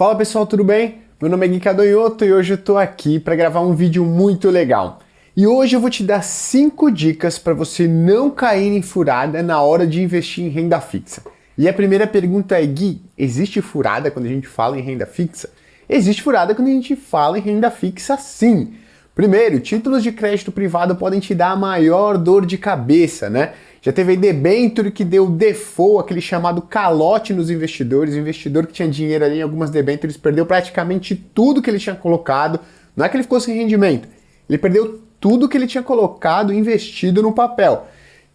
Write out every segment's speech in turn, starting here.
Fala pessoal, tudo bem? Meu nome é Gui Cadonhoto e hoje eu tô aqui para gravar um vídeo muito legal. E hoje eu vou te dar 5 dicas para você não cair em furada na hora de investir em renda fixa. E a primeira pergunta é, Gui, existe furada quando a gente fala em renda fixa? Existe furada quando a gente fala em renda fixa, sim. Primeiro, títulos de crédito privado podem te dar a maior dor de cabeça, né? Já teve aí debênture que deu default, aquele chamado calote nos investidores. O investidor que tinha dinheiro ali em algumas debêntures perdeu praticamente tudo que ele tinha colocado. Não é que ele ficou sem rendimento, ele perdeu tudo que ele tinha colocado, investido no papel.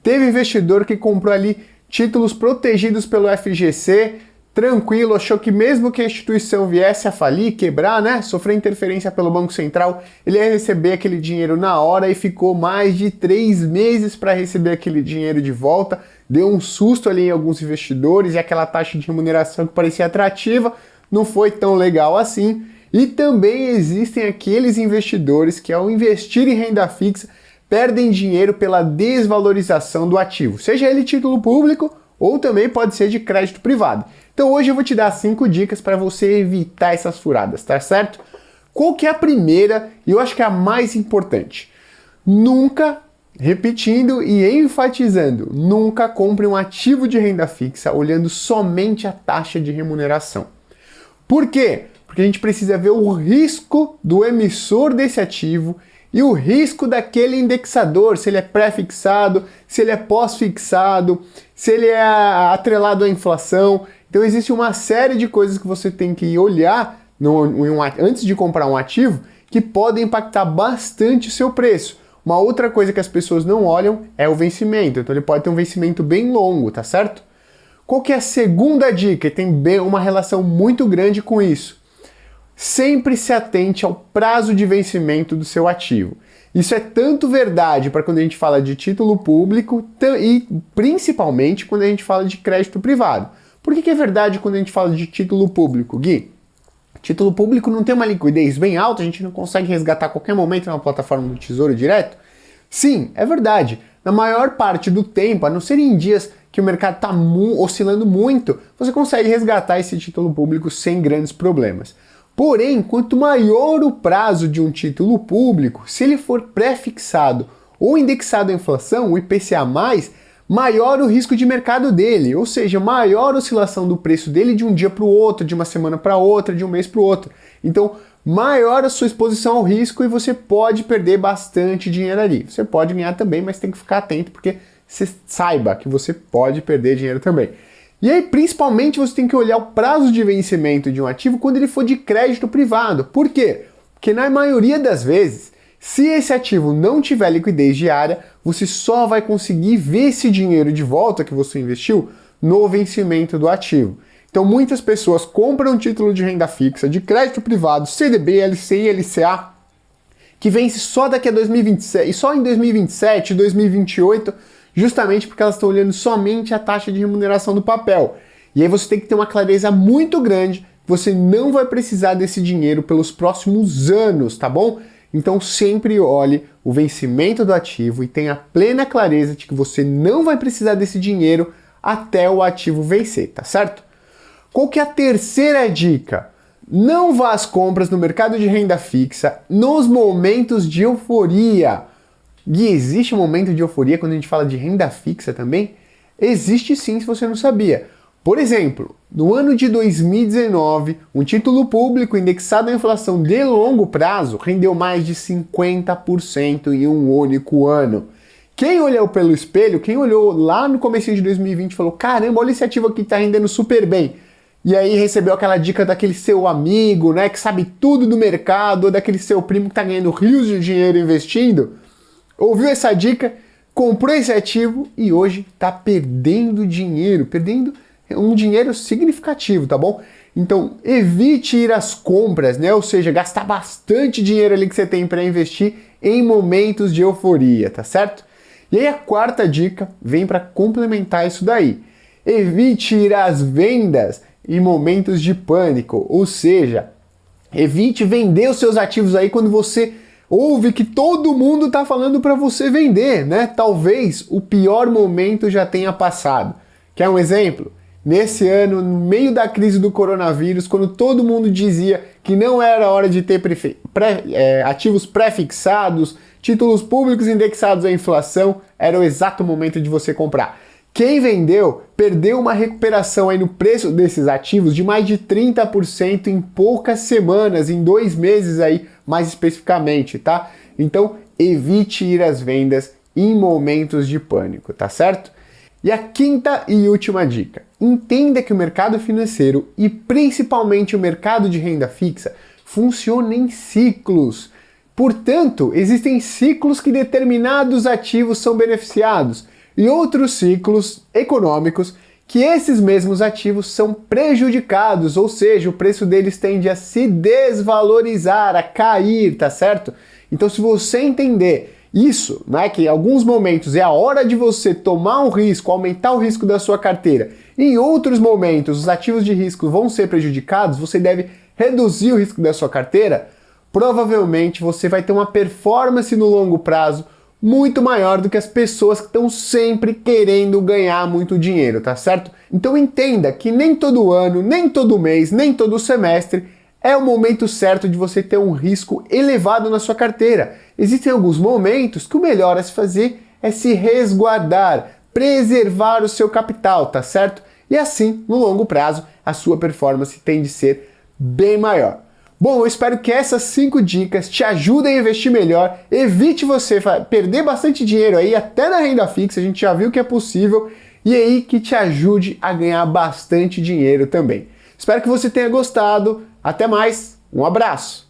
Teve investidor que comprou ali títulos protegidos pelo FGC, tranquilo, achou que mesmo que a instituição viesse a falir, quebrar, né, sofrer interferência pelo Banco Central, ele ia receber aquele dinheiro na hora e ficou mais de 3 meses para receber aquele dinheiro de volta, deu um susto ali em alguns investidores e aquela taxa de remuneração que parecia atrativa não foi tão legal assim. E também existem aqueles investidores que ao investir em renda fixa perdem dinheiro pela desvalorização do ativo, seja ele título público ou também pode ser de crédito privado. Então hoje eu vou te dar 5 dicas para você evitar essas furadas, tá certo? Qual que é a primeira e eu acho que é a mais importante? Nunca, repetindo e enfatizando, nunca compre um ativo de renda fixa olhando somente a taxa de remuneração. Por quê? Porque a gente precisa ver o risco do emissor desse ativo e o risco daquele indexador, se ele é pré-fixado, se ele é pós-fixado, se ele é atrelado à inflação. Então existe uma série de coisas que você tem que olhar antes de comprar um ativo que podem impactar bastante o seu preço. Uma outra coisa que as pessoas não olham é o vencimento. Então ele pode ter um vencimento bem longo, tá certo? Qual que é a segunda dica? Tem uma relação muito grande com isso. Sempre se atente ao prazo de vencimento do seu ativo. Isso é tanto verdade para quando a gente fala de título público e principalmente quando a gente fala de crédito privado. Por que é verdade quando a gente fala de título público, Gui? Título público não tem uma liquidez bem alta, a gente não consegue resgatar a qualquer momento na plataforma do Tesouro Direto? Sim, é verdade. Na maior parte do tempo, a não ser em dias que o mercado está oscilando muito, você consegue resgatar esse título público sem grandes problemas. Porém, quanto maior o prazo de um título público, se ele for pré-fixado ou indexado à inflação, o IPCA+, maior o risco de mercado dele, ou seja, maior a oscilação do preço dele de um dia para o outro, de uma semana para outra, de um mês para o outro. Então, maior a sua exposição ao risco e você pode perder bastante dinheiro ali. Você pode ganhar também, mas tem que ficar atento porque você saiba que você pode perder dinheiro também. E aí, principalmente, você tem que olhar o prazo de vencimento de um ativo quando ele for de crédito privado. Por quê? Porque na maioria das vezes, se esse ativo não tiver liquidez diária, você só vai conseguir ver esse dinheiro de volta que você investiu no vencimento do ativo. Então, muitas pessoas compram um título de renda fixa, de crédito privado, CDB, LCI, LCA, que vence só daqui a 2027, e só em 2027, 2028, justamente porque elas estão olhando somente a taxa de remuneração do papel. E aí você tem que ter uma clareza muito grande, você não vai precisar desse dinheiro pelos próximos anos, tá bom? Então sempre olhe o vencimento do ativo e tenha plena clareza de que você não vai precisar desse dinheiro até o ativo vencer, tá certo? Qual que é a terceira dica? Não vá às compras no mercado de renda fixa nos momentos de euforia. Gui, existe um momento de euforia quando a gente fala de renda fixa também? Existe sim, se você não sabia. Por exemplo, no ano de 2019, um título público indexado à inflação de longo prazo rendeu mais de 50% em um único ano. Quem olhou pelo espelho, quem olhou lá no comecinho de 2020 falou, caramba, olha esse ativo aqui que está rendendo super bem. E aí recebeu aquela dica daquele seu amigo, né, que sabe tudo do mercado, ou daquele seu primo que está ganhando rios de dinheiro investindo. Ouviu essa dica, comprou esse ativo e hoje está perdendo dinheiro, perdendo um dinheiro significativo, tá bom? Então evite ir às compras, né? Ou seja, gastar bastante dinheiro ali que você tem para investir em momentos de euforia, tá certo? E aí a quarta dica vem para complementar isso daí. Evite ir às vendas em momentos de pânico, ou seja, evite vender os seus ativos aí quando você ouve que todo mundo está falando para você vender, né? Talvez o pior momento já tenha passado. Quer um exemplo? Nesse ano, no meio da crise do coronavírus, quando todo mundo dizia que não era hora de ter ativos pré-fixados, títulos públicos indexados à inflação, era o exato momento de você comprar. Quem vendeu perdeu uma recuperação aí no preço desses ativos de mais de 30% em poucas semanas, em 2 meses aí, mais especificamente, tá? Então, evite ir às vendas em momentos de pânico, tá certo? E a quinta e última dica: entenda que o mercado financeiro e principalmente o mercado de renda fixa funciona em ciclos. Portanto, existem ciclos que determinados ativos são beneficiados e outros ciclos econômicos que esses mesmos ativos são prejudicados, ou seja, o preço deles tende a se desvalorizar, a cair, tá certo? Então, se você entender isso, né, que em alguns momentos é a hora de você tomar um risco, aumentar o risco da sua carteira, e em outros momentos os ativos de risco vão ser prejudicados, você deve reduzir o risco da sua carteira, provavelmente você vai ter uma performance no longo prazo muito maior do que as pessoas que estão sempre querendo ganhar muito dinheiro, tá certo? Então entenda que nem todo ano, nem todo mês, nem todo semestre é o momento certo de você ter um risco elevado na sua carteira. Existem alguns momentos que o melhor a se fazer é se resguardar, preservar o seu capital, tá certo? E assim, no longo prazo, a sua performance tende a ser bem maior. Bom, eu espero que essas 5 dicas te ajudem a investir melhor, evite você perder bastante dinheiro aí, até na renda fixa, a gente já viu que é possível, e aí que te ajude a ganhar bastante dinheiro também. Espero que você tenha gostado, até mais, um abraço!